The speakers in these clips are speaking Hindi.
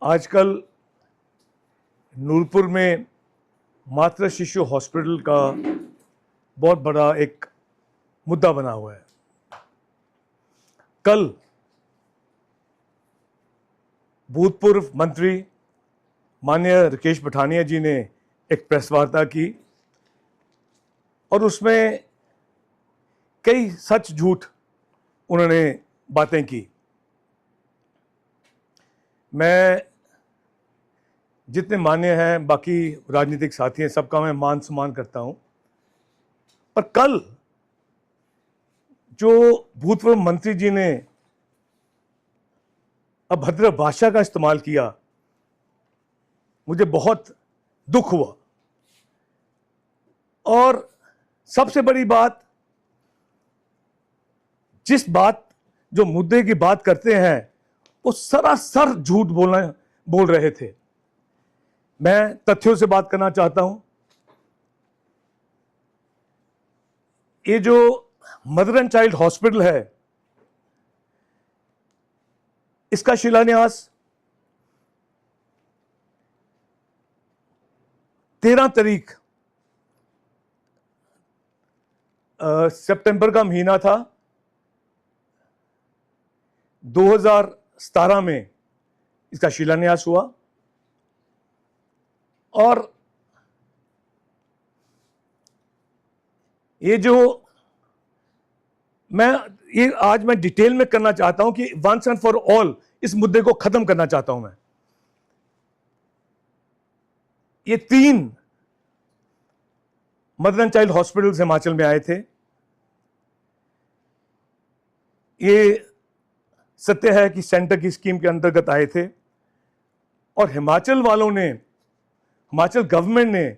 आजकल नूरपुर में मातृ शिशु हॉस्पिटल का बहुत बड़ा एक मुद्दा बना हुआ है। कल भूतपूर्व मंत्री माननीय राकेश पठानिया जी ने एक प्रेस वार्ता की और उसमें कई सच झूठ उन्होंने बातें की। मैं जितने मान्य हैं बाकी राजनीतिक साथी हैं सबका मैं मान सम्मान करता हूं, पर कल जो भूतपूर्व मंत्री जी ने अभद्र भाषा का इस्तेमाल किया, मुझे बहुत दुख हुआ। और सबसे बड़ी बात, जिस बात जो मुद्दे की बात करते हैं वो सरासर झूठ बोल रहे थे। मैं तथ्यों से बात करना चाहता हूं। ये जो मदर एंड चाइल्ड हॉस्पिटल है, इसका शिलान्यास 13 तारीख सितंबर का महीना था, 2017 में इसका शिलान्यास हुआ। और ये जो आज मैं डिटेल में करना चाहता हूं कि वंस एंड फॉर ऑल इस मुद्दे को खत्म करना चाहता हूं मैं। ये 3 mother and child hospitals Himachal में आए थे। ये सत्य है कि सेंटर की स्कीम के अंतर्गत आए थे और हिमाचल गवर्नमेंट ने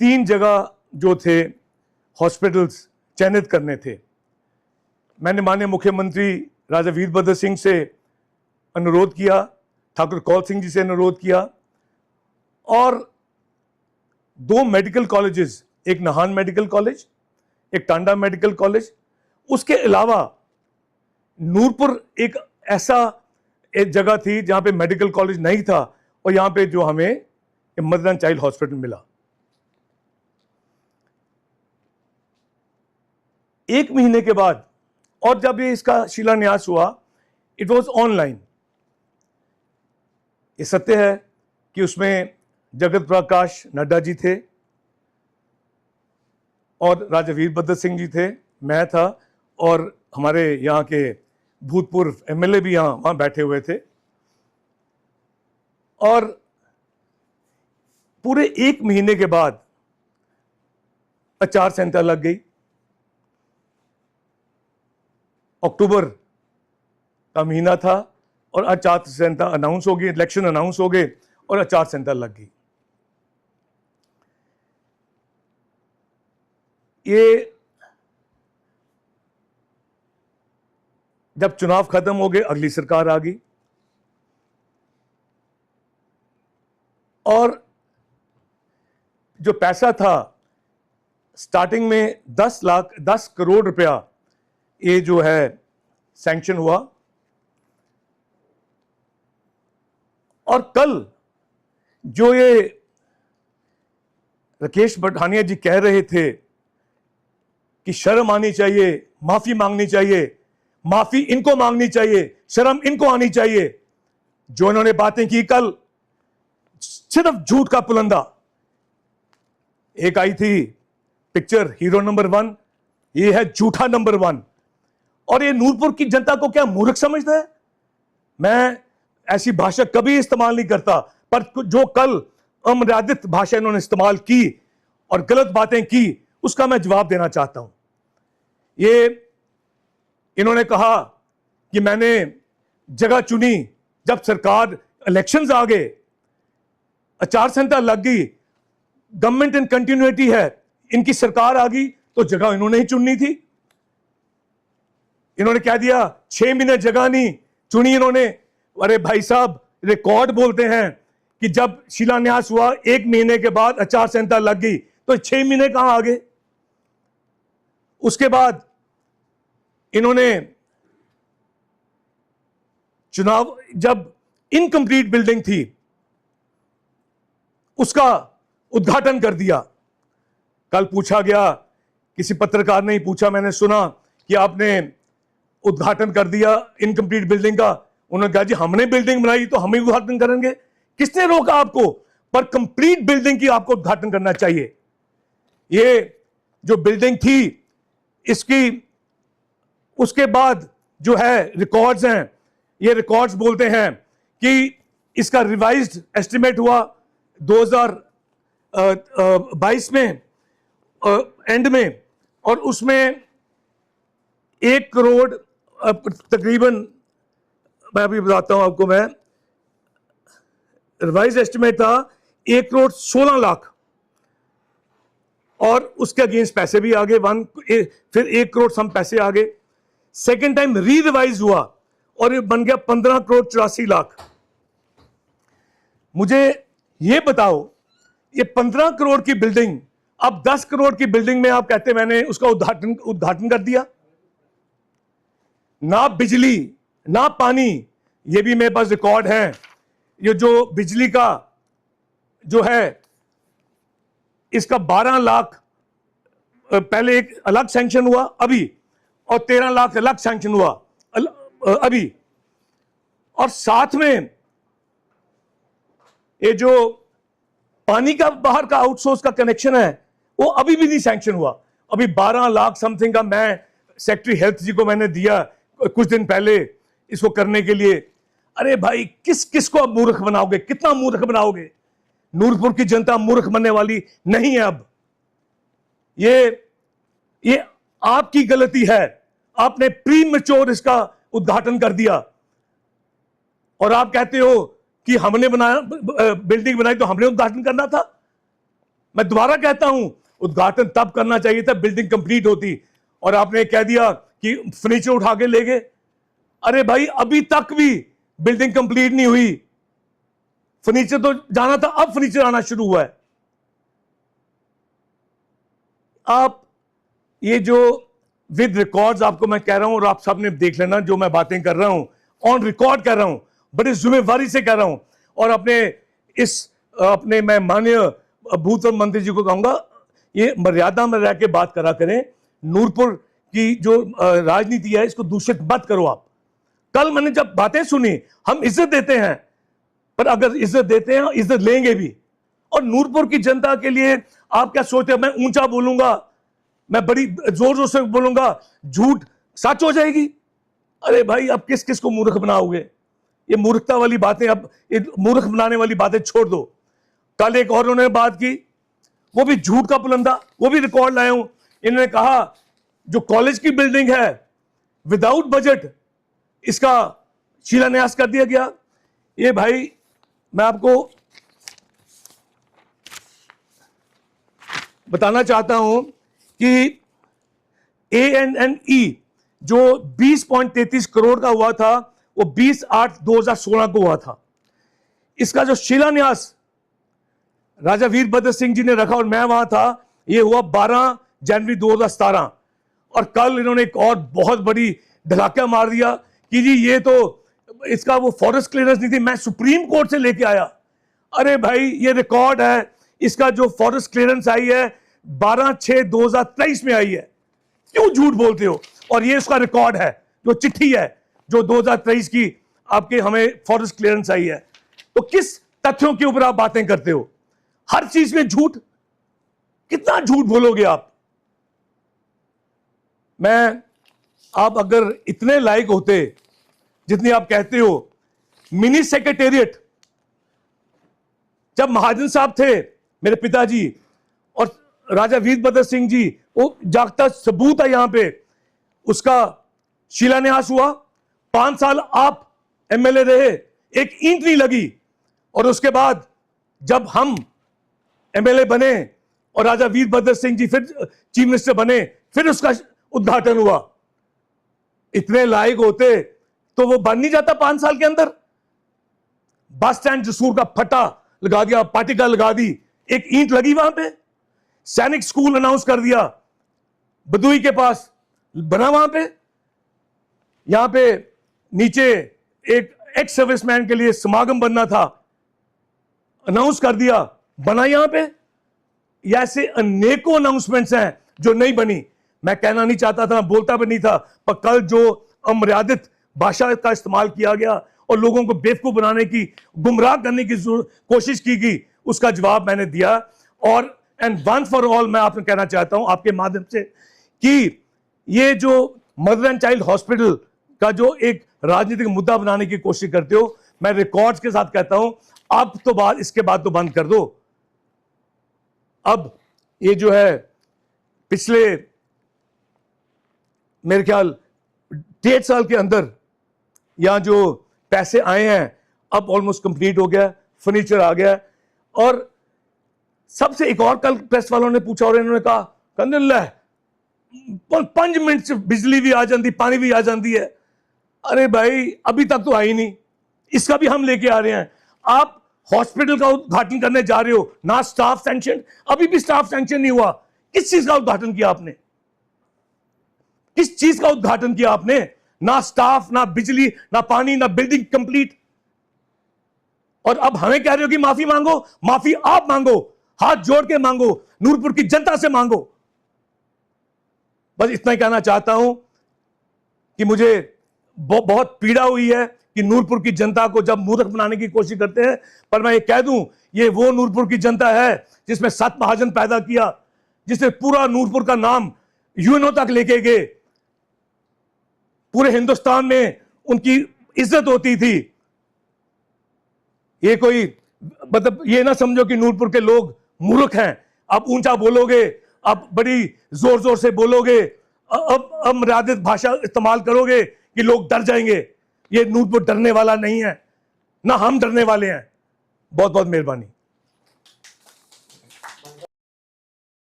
3 जगह जो थे हॉस्पिटल्स चयनित करने थे। मैंने माननीय मुख्यमंत्री राजा वीरभद्र सिंह से अनुरोध किया, ठाकुर कौल सिंह जी से अनुरोध किया और 2 मेडिकल कॉलेजेस, एक नाहन मेडिकल कॉलेज, एक टांडा मेडिकल कॉलेज, उसके अलावा नूरपुर एक जगह थी जहां पे मेडिकल कॉलेज नहीं था और यहां पे जो हमें मदर एंड चाइल्ड हॉस्पिटल मिला। 1 महीने के बाद और जब ये इसका शिलान्यास हुआ, इट वॉज ऑनलाइन। ये सत्य है कि उसमें जगत प्रकाश नड्डा जी थे और राजा वीरभद्र सिंह जी थे, मैं था और हमारे यहाँ के भूतपूर्व एमएलए भी वहां बैठे हुए थे। और पूरे 1 महीने के बाद आचार संहिता लग गई। अक्टूबर का महीना था और आचार संहिता अनाउंस हो गई, इलेक्शन अनाउंस हो गए और आचार संहिता लग गई। ये जब चुनाव खत्म हो गए, अगली सरकार आ गई और जो पैसा था स्टार्टिंग में 10 करोड़ रुपया ये जो है सैंक्शन हुआ। और कल जो ये राकेश पठानिया जी कह रहे थे कि शर्म आनी चाहिए, माफी मांगनी चाहिए, माफी इनको मांगनी चाहिए, शर्म इनको आनी चाहिए, जो इन्होंने बातें की कल, सिर्फ झूठ का पुलंदा। एक आई थी पिक्चर हीरो नंबर 1, ये है झूठा नंबर 1। और ये नूरपुर की जनता को क्या मूर्ख समझता है? मैं ऐसी भाषा कभी इस्तेमाल नहीं करता, पर जो कल अमर्यादित भाषा इन्होंने इस्तेमाल की और गलत बातें की, उसका मैं जवाब देना चाहता हूं। ये इन्होंने कहा कि मैंने जगह चुनी, जब सरकार इलेक्शंस आ गए, आचार संहिता लग गई, गवर्नमेंट इन कंटिन्यूटी है, इनकी सरकार आ गई तो जगह इन्होंने ही चुननी थी। इन्होंने क्या दिया, 6 महीने जगह नहीं चुनी इन्होंने। अरे भाई साहब, रिकॉर्ड बोलते हैं कि जब शिलान्यास हुआ 1 महीने के बाद आचार संहिता लग गई, तो 6 महीने कहां आ गए? उसके बाद इन्होंने चुनाव जब इनकम्प्लीट बिल्डिंग थी उसका उद्घाटन कर दिया। कल पूछा गया, किसी पत्रकार ने ही पूछा, मैंने सुना कि आपने उद्घाटन कर दिया इनकम्प्लीट बिल्डिंग का। उन्होंने कहा जी हमने बिल्डिंग बनाई तो हम ही उद्घाटन करेंगे। किसने रोका आपको? पर कंप्लीट बिल्डिंग की आपको उद्घाटन करना चाहिए। ये जो बिल्डिंग थी इसकी उसके बाद जो है रिकॉर्ड्स हैं, ये रिकॉर्ड्स बोलते हैं कि इसका रिवाइज्ड एस्टिमेट हुआ 2022 में एंड में, और उसमें 1 करोड़ तकरीबन, मैं अभी बताता हूं आपको, मैं रिवाइज एस्टिमेट था 1 करोड़ 16 लाख, और उसके अगेंस्ट पैसे भी आ गए, फिर 1 करोड़ सम पैसे आ गए। सेकेंड टाइम री रिवाइज हुआ और ये बन गया 15 करोड़ 84 लाख। मुझे ये बताओ, ये 15 करोड़ की बिल्डिंग अब 10 करोड़ की बिल्डिंग में आप कहते मैंने उसका उद्घाटन कर दिया। ना बिजली ना पानी, ये भी मेरे पास रिकॉर्ड है। ये जो बिजली का जो है इसका 12 लाख पहले एक अलग सैंक्शन हुआ अभी, और 13 लाख अलग सैंक्शन हुआ अभी, और साथ में ये जो पानी का बाहर का आउटसोर्स का कनेक्शन है वो अभी भी नहीं सैंक्शन हुआ। अभी 12 लाख समथिंग का मैं सेक्रेटरी हेल्थ जी को मैंने दिया कुछ दिन पहले इसको करने के लिए। अरे भाई किस किस को अब मूर्ख बनाओगे? कितना मूर्ख बनाओगे? नूरपुर की जनता मूर्ख बनने वाली नहीं है। अब ये आपकी गलती है, आपने प्री मैच्योर इसका उद्घाटन कर दिया, और आप कहते हो कि हमने बनाया, बिल्डिंग बनाई तो हमने उद्घाटन करना था। मैं दोबारा कहता हूं, उद्घाटन तब करना चाहिए था बिल्डिंग कंप्लीट होती, और आपने कह दिया कि फर्नीचर उठा के ले गए। अरे भाई अभी तक भी बिल्डिंग कंप्लीट नहीं हुई, फर्नीचर तो जाना था, अब फर्नीचर आना शुरू हुआ है। आप ये जो विद रिकॉर्ड्स आपको मैं कह रहा हूं, और आप सबने देख लेना जो मैं बातें कर रहा हूं ऑन रिकॉर्ड कर रहा हूं, बड़ी जिम्मेवारी से कह रहा हूं, और अपने मैं माननीय भूतपूर्व मंत्री जी को कहूंगा, ये मर्यादा में रह के बात करा करें। नूरपुर की जो राजनीति है इसको दूषित मत करो आप। कल मैंने जब बातें सुनी, हम इज्जत देते हैं, पर अगर इज्जत देते हैं इज्जत लेंगे भी। और नूरपुर की जनता के लिए आप क्या सोचते हैं? मैं ऊंचा बोलूंगा, मैं बड़ी जोर जोर से बोलूंगा, झूठ सच हो जाएगी। अरे भाई अब किस किस को मूर्ख बनाओगे? ये मूर्खता वाली बातें, अब ये मूर्ख बनाने वाली बातें छोड़ दो। कल एक और उन्होंने बात की, वो भी झूठ का पुलंदा, वो भी रिकॉर्ड लाया हूं। इन्होंने कहा जो कॉलेज की बिल्डिंग है विदाउट बजट इसका शिलान्यास कर दिया गया। ये भाई मैं आपको बताना चाहता हूं कि ANNE जो 20.33 करोड़ का हुआ था वो 20/8/2016 को हुआ था। इसका जो शिलान्यास राजा वीरभद्र सिंह जी ने रखा और मैं वहां था, ये हुआ 12 जनवरी 2017। और कल इन्होंने एक और बहुत बड़ी धड़ाका मार दिया कि जी ये तो इसका वो फॉरेस्ट क्लियरेंस नहीं थी, मैं सुप्रीम कोर्ट से लेके आया। अरे भाई ये रिकॉर्ड है, इसका जो फॉरेस्ट क्लियरेंस आई है 12/6/2023 में आई है। क्यों झूठ बोलते हो? और ये उसका रिकॉर्ड है, जो चिट्ठी है जो 2023 की आपके हमें फॉरेस्ट क्लियरेंस आई है। तो किस तथ्यों के ऊपर आप बातें करते हो? हर चीज में झूठ, कितना झूठ बोलोगे आप? आप अगर इतने लायक होते जितनी आप कहते हो, मिनी सेक्रेटेरिएट जब महाजन साहब थे मेरे पिताजी और राजा वीरभद्र सिंह जी, वो जागता सबूत है यहां पे, उसका शिलान्यास हुआ। 5 साल आप MLA रहे, एक ईंट नहीं लगी। और उसके बाद जब हम MLA बने और राजा वीरभद्र सिंह जी फिर चीफ मिनिस्टर बने, फिर उसका उद्घाटन हुआ। इतने लायक होते तो वो बन नहीं जाता 5 साल के अंदर। बस स्टैंड जसूर का फटा लगा दिया, पार्टिकल लगा दी, एक ईंट लगी वहां पे। सैनिक स्कूल अनाउंस कर दिया बदुई के पास, बना वहां पे। यहां पे नीचे एक एक्स सर्विसमैन के लिए समागम बनना था, अनाउंस कर दिया, बना यहां पे। या ऐसे अनेकों अनाउंसमेंट्स हैं जो नहीं बनी। मैं कहना नहीं चाहता था, मैं बोलता भी नहीं था, पर कल जो अमर्यादित भाषा का इस्तेमाल किया गया और लोगों को बेवकूफ बनाने की, गुमराह करने की कोशिश की गई, उसका जवाब मैंने दिया। और एंड वन फॉर ऑल मैं आपको कहना चाहता हूं आपके माध्यम से कि ये जो मदर एंड चाइल्ड हॉस्पिटल का जो एक राजनीतिक मुद्दा बनाने की कोशिश करते हो, मैं रिकॉर्ड्स के साथ कहता हूं, अब तो बात, इसके बाद तो बंद कर दो। अब ये जो है पिछले मेरे ख्याल 1.5 साल के अंदर यहां जो पैसे आए हैं, अब ऑलमोस्ट कंप्लीट हो गया, फर्नीचर आ गया। और सबसे एक और, कल प्रेस वालों ने पूछा और इन्होंने कहा, कंदल्ला 5 मिनट से बिजली भी आ जाती, पानी भी आ जाती है। अरे भाई अभी तक तो आई नहीं, इसका भी हम लेके आ रहे हैं। आप हॉस्पिटल का उद्घाटन करने जा रहे हो, ना स्टाफ सैंक्शन, अभी भी स्टाफ सैंक्शन नहीं हुआ। किस चीज का उद्घाटन किया आपने? किस चीज का उद्घाटन किया आपने? ना स्टाफ, ना बिजली, ना पानी, ना बिल्डिंग कंप्लीट। और अब हमें कह रहे हो कि माफी मांगो। माफी आप मांगो, हाथ जोड़ के मांगो, नूरपुर की जनता से मांगो। बस इतना ही कहना चाहता हूं कि मुझे बहुत पीड़ा हुई है कि नूरपुर की जनता को जब मूर्ख बनाने की कोशिश करते हैं। पर मैं ये कह दूं, ये वो नूरपुर की जनता है जिसमें 7 महाजन पैदा किया, जिसने पूरा नूरपुर का नाम यूएनओ तक लेके गए, पूरे हिंदुस्तान में उनकी इज्जत होती थी। ये कोई मतलब ये ना समझो कि नूरपुर के लोग मूर्ख हैं। अब ऊंचा बोलोगे, अब बड़ी जोर जोर से बोलोगे, अब अमर्यादित भाषा इस्तेमाल करोगे कि लोग डर जाएंगे। ये नूरपुर डरने वाला नहीं है, ना हम डरने वाले हैं। बहुत बहुत मेहरबानी।